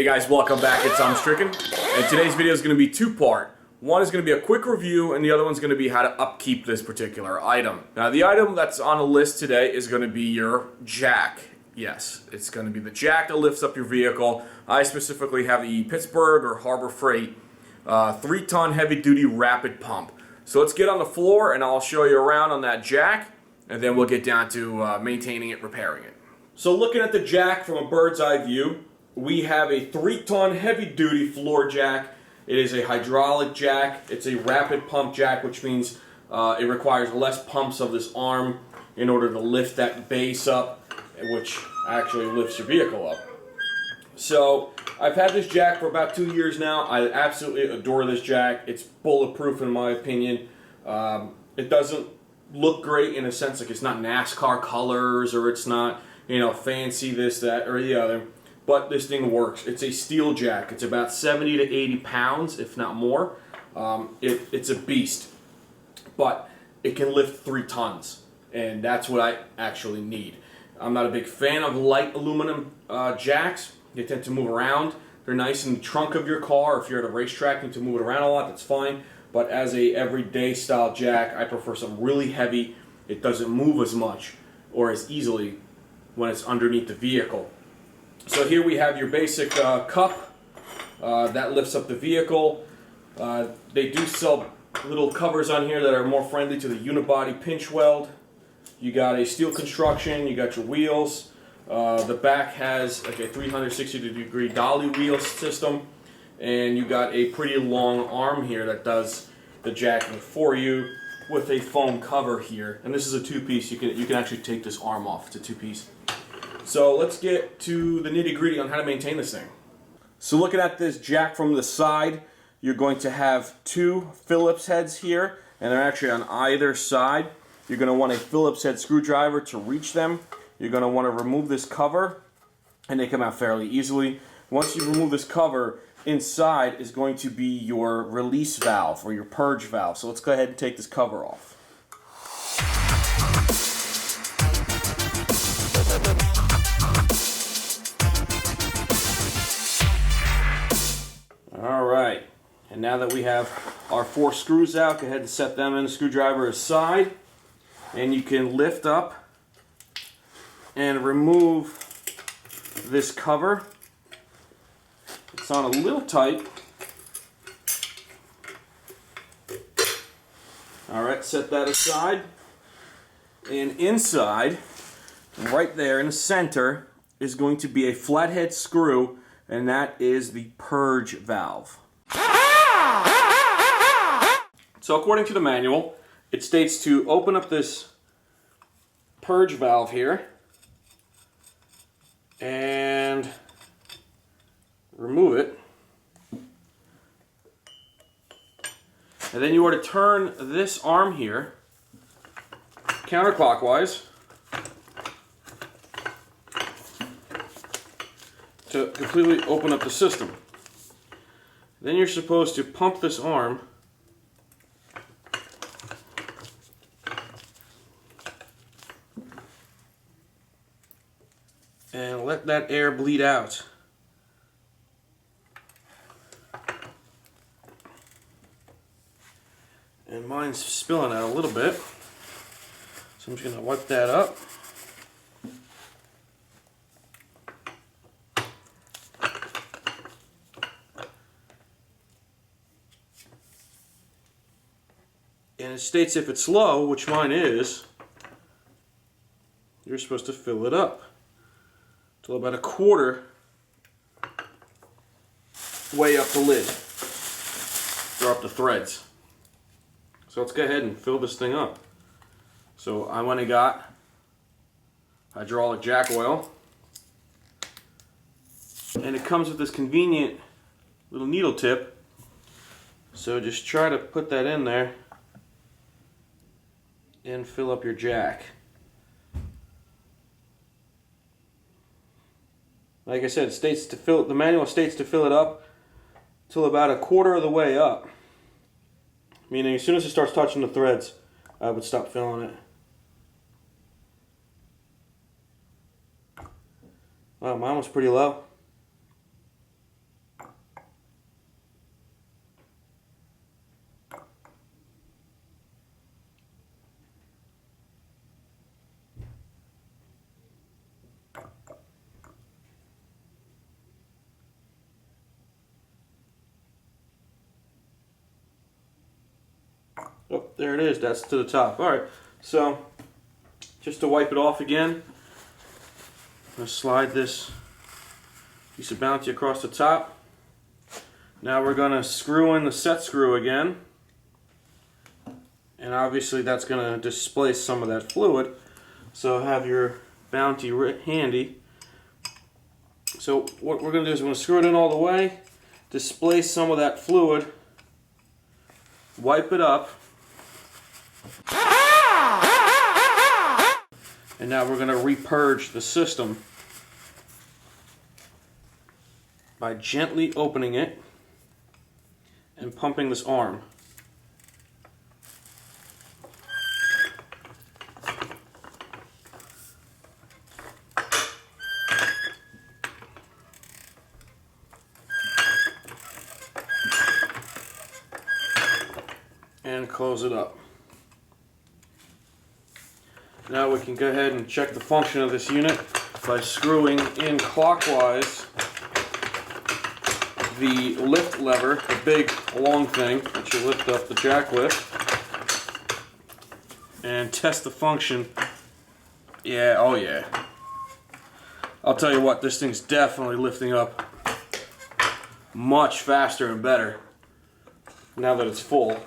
Hey guys, welcome back. It's Stricken, and today's video is going to be two-part. One is going to be a quick review, and the other one's going to be how to upkeep this particular item. Now, the item that's on the list today is going to be your jack. Yes, it's going to be the jack that lifts up your vehicle. I specifically have the Pittsburgh or Harbor Freight 3-ton heavy-duty rapid pump. So let's get on the floor, and I'll show you around on that jack, and then we'll get down to maintaining it, repairing it. So looking at the jack from a bird's eye view, we have a 3-ton heavy-duty floor jack. It is a hydraulic jack. It's a rapid pump jack, which means it requires less pumps of this arm in order to lift that base up, which actually lifts your vehicle up. So I've had this jack for about 2 years now. I absolutely adore this jack. It's bulletproof in my opinion. It doesn't look great in a sense, like it's not NASCAR colors or it's not, you know, fancy this, that, or the other. But this thing works. It's a steel jack. It's about 70 to 80 pounds, if not more. It's a beast. But it can lift 3 tons. And that's what I actually need. I'm not a big fan of light aluminum jacks. They tend to move around. They're nice in the trunk of your car. If you're at a racetrack and you need to move it around a lot, that's fine. But as a everyday style jack, I prefer something really heavy. It doesn't move as much or as easily when it's underneath the vehicle. So here we have your basic cup that lifts up the vehicle. They do sell little covers on here that are more friendly to the unibody pinch weld. You got a steel construction, you got your wheels. The back has like a 360-degree dolly wheel system. And you got a pretty long arm here that does the jacking for you with a foam cover here. And this is a 2-piece. You can actually take this arm off. It's a 2-piece. So let's get to the nitty-gritty on how to maintain this thing. So looking at this jack from the side, you're going to have 2 Phillips heads here, and they're actually on either side. You're going to want a Phillips head screwdriver to reach them. You're going to want to remove this cover, and they come out fairly easily. Once you remove this cover, inside is going to be your release valve or your purge valve. So let's go ahead and take this cover off. Alright, and now that we have our 4 screws out, go ahead and set them in the screwdriver aside, and you can lift up and remove this cover. It's on a little tight. Alright, set that aside, and inside, right there in the center, is going to be a flathead screw, and that is the purge valve. So according to the manual, it states to open up this purge valve here and remove it. And then you are to turn this arm here counterclockwise to completely open up the system. Then you're supposed to pump this arm and let that air bleed out. And mine's spilling out a little bit, so I'm just going to wipe that up. And it states if it's low, which mine is, you're supposed to fill it up till about a quarter way up the lid, or up the threads. So let's go ahead and fill this thing up. So I went and got hydraulic jack oil, and it comes with this convenient little needle tip. So just try to put that in there and fill up your jack. Like I said, it states to fill. The manual states to fill it up till about a quarter of the way up. Meaning, as soon as it starts touching the threads, I would stop filling it. Wow, mine was pretty low. there it is. That's to the top. All right. So just to wipe it off again, I'm going to slide this piece of Bounty across the top. Now we're going to screw in the set screw again. And obviously that's going to displace some of that fluid. So have your Bounty handy. So what we're going to do is we're going to screw it in all the way, displace some of that fluid, wipe it up, and now we're going to repurge the system by gently opening it and pumping this arm. And close it up. Now we can go ahead and check the function of this unit by screwing in clockwise the lift lever, the big long thing that you lift up the jack with, and test the function. Yeah, oh yeah. I'll tell you what, this thing's definitely lifting up much faster and better now that it's full.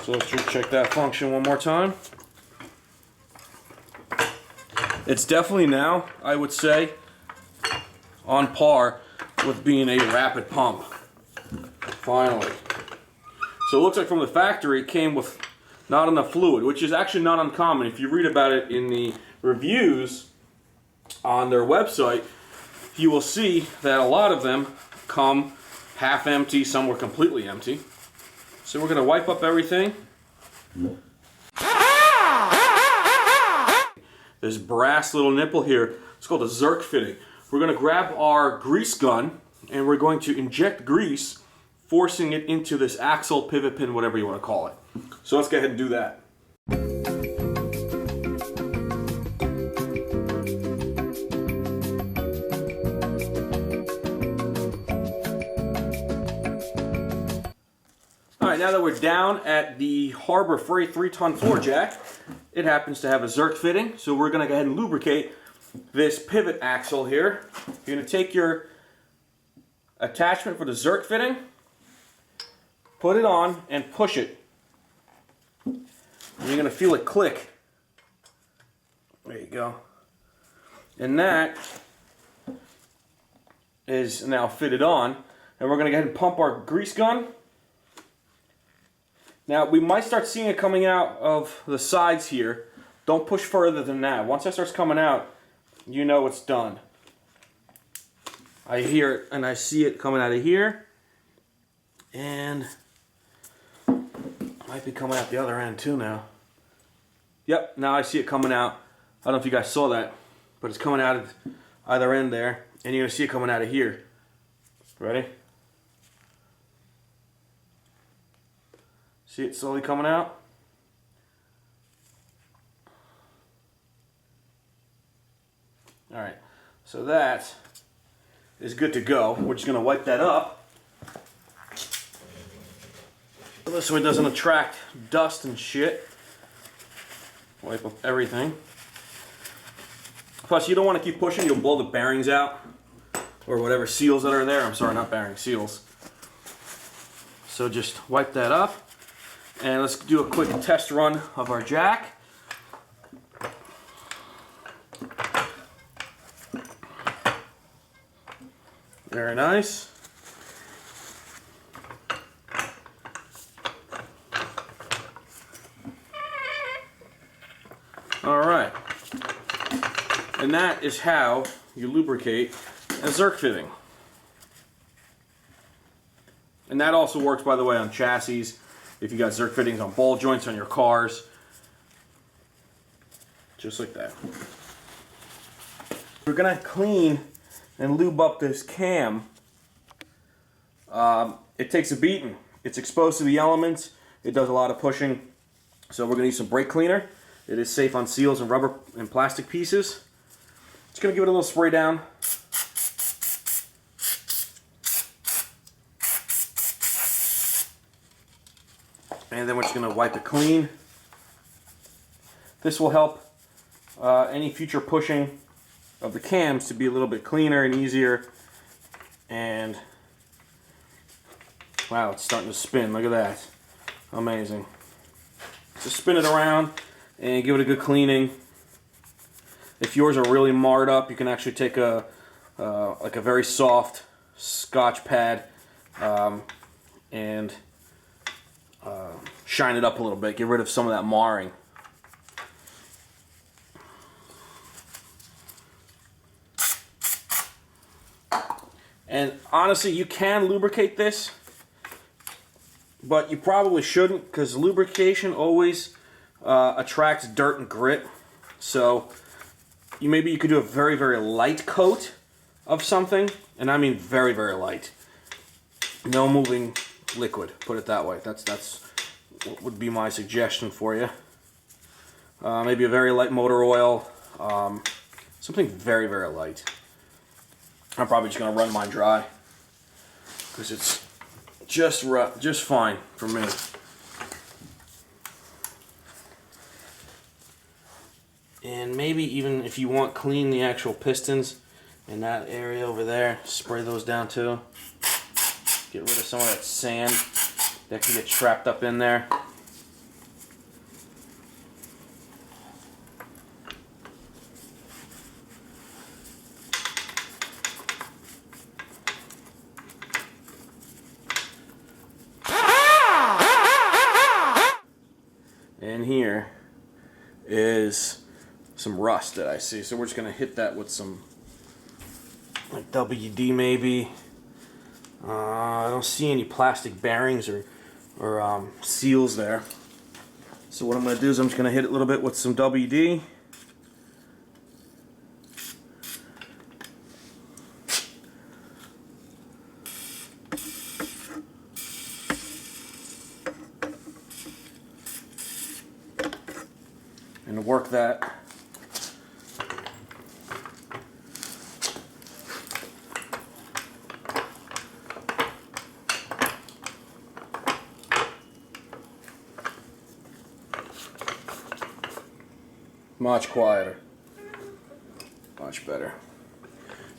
So let's just check that function one more time. It's definitely now, I would say, on par with being a rapid pump. Finally. So it looks like from the factory it came with not enough fluid, which is actually not uncommon. If you read about it in the reviews on their website, you will see that a lot of them come half empty, some were completely empty. So we're going to wipe up everything. This brass little nipple here, it's called a Zerk fitting. We're going to grab our grease gun and we're going to inject grease, forcing it into this axle, pivot pin, whatever you want to call it. So let's go ahead and do that. Alright, now that we're down at the Harbor Freight 3-ton floor jack, it happens to have a Zerk fitting, so we're going to go ahead and lubricate this pivot axle here. You're going to take your attachment for the Zerk fitting, put it on, and push it. And you're going to feel it click. There you go. And that is now fitted on. And we're going to go ahead and pump our grease gun. Now, we might start seeing it coming out of the sides here. Don't push further than that. Once that starts coming out, you know it's done. I hear it and I see it coming out of here. And it might be coming out the other end too now. Yep, now I see it coming out. I don't know if you guys saw that, but it's coming out of either end there. And you're going to see it coming out of here. Ready? See it slowly coming out? Alright, so that is good to go. We're just going to wipe that up. So it doesn't attract dust and shit. Wipe up everything. Plus, you don't want to keep pushing, you'll blow the bearings out. Or whatever seals that are there. I'm sorry, not bearings, seals. So just wipe that up. And let's do a quick test run of our jack. Very nice. All right. And that is how you lubricate a Zerk fitting. And that also works, by the way, on chassis. If you got Zerk fittings on ball joints on your cars. Just like that. We're going to clean and lube up this cam. It takes a beating. It's exposed to the elements. It does a lot of pushing. So we're going to use some brake cleaner. It is safe on seals and rubber and plastic pieces. Just going to give it a little spray down. And then we're just going to wipe it clean. This will help any future pushing of the cams to be a little bit cleaner and easier. And wow, it's starting to spin. Look at that. Amazing. Just spin it around and give it a good cleaning. If yours are really marred up, you can actually take a like a very soft Scotch pad and shine it up a little bit. Get rid of some of that marring. And honestly, you can lubricate this, but you probably shouldn't, because lubrication always attracts dirt and grit. So maybe you could do a very, very light coat of something, and I mean very, very light. No moving liquid, put it that way. That's what would be my suggestion for you. Maybe a very light motor oil, something very, very light. I'm probably just going to run mine dry because it's just fine for me. And maybe even if you want, clean the actual pistons in that area over there. Spray those down too. Get rid of some of that sand that can get trapped up in there. And here is some rust that I see, so we're just going to hit that with some like WD maybe. I don't see any plastic bearings or seals there. So what I'm going to do is I'm just going to hit it a little bit with some WD. And to work that, much quieter, much better.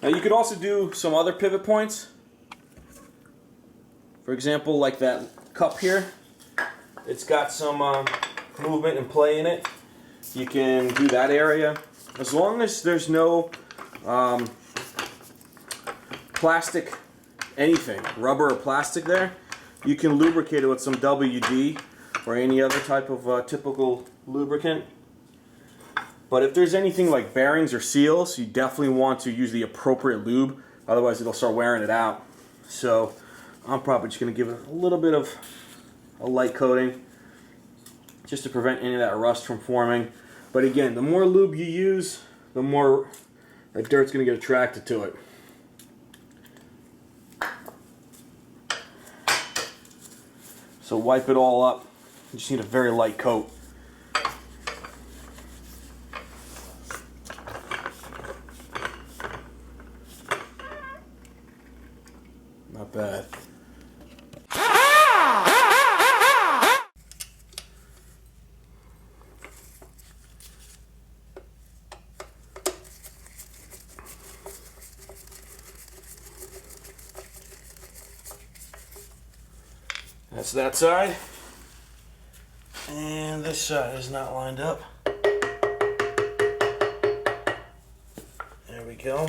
Now you could also do some other pivot points. For example, like that cup here, it's got some movement and play in it. You can do that area. As long as there's no plastic, anything, rubber or plastic there, you can lubricate it with some WD or any other type of typical lubricant. But if there's anything like bearings or seals, you definitely want to use the appropriate lube, otherwise it'll start wearing it out. So I'm probably just going to give it a little bit of a light coating just to prevent any of that rust from forming. But again, the more lube you use, the more that dirt's going to get attracted to it. So wipe it all up. You just need a very light coat. Not bad. That's that side. And this side is not lined up. There we go.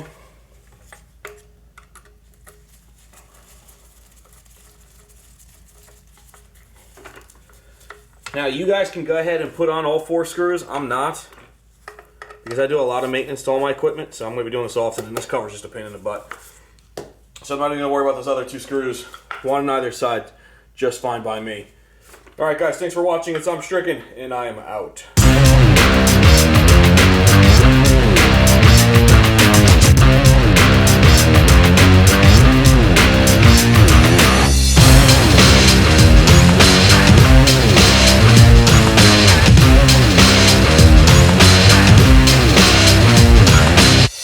Now you guys can go ahead and put on all 4 screws. I'm not, because I do a lot of maintenance to all my equipment, so I'm going to be doing this often, and this cover's just a pain in the butt. So I'm not even going to worry about those other 2 screws. One on either side, just fine by me. Alright guys, thanks for watching. I'm Stricken, and I am out.